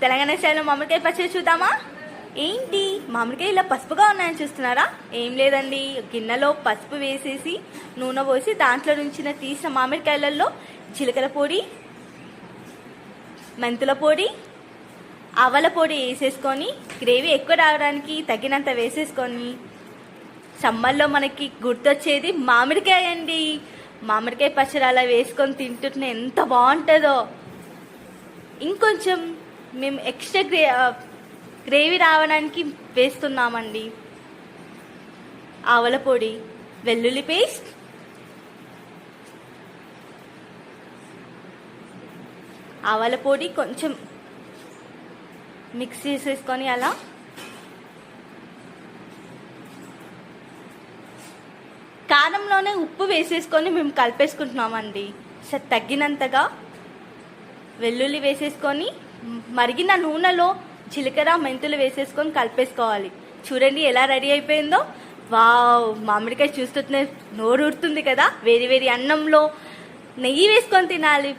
తెలంగాణ స్టైల్లో మామిడికాయ పచ్చడి చూద్దామా? ఏంటి మామిడికాయ ఇలా పసుపుగా ఉన్నాయని చూస్తున్నారా? ఏం లేదండి, గిన్నెలో పసుపు వేసేసి నూనె పోసి దాంట్లో నుంచి తీసిన మామిడికాయలలో జీలకర్ర పొడి, మెంతుల పొడి, ఆవల పొడి వేసేసుకొని గ్రేవీ ఎక్కువ రావడానికి తగినంత వేసేసుకొని, సమ్మర్లో మనకి గుర్తొచ్చేది మామిడికాయ అండి. మామిడికాయ పచ్చడి అలా వేసుకొని తింటుంటే ఎంత బాగుంటుందో. ఇంకొంచెం మేము ఎక్స్ట్రా గ్రేవీ రావడానికి వేస్తున్నామండి ఆవల పొడి, వెల్లుల్లి పేస్ట్, ఆవల పొడి కొంచెం మిక్స్ చేసేసుకొని అలా కారంలోనే ఉప్పు వేసేసుకొని మేము కలిపేసుకుంటున్నామండి. తగ్గినంతగా వెల్లుల్లి వేసేసుకొని మరిగిన నూనెలో జీలకర్ర మెంతులు వేసేసుకొని కలిపేసుకోవాలి. చూడండి ఎలా రెడీ అయిపోయిందో. వావ్, మామిడికాయ చూస్తుంటే నోరు ఊరుతుంది కదా. వేడి వేడి అన్నంలో నెయ్యి వేసుకొని తినాలి.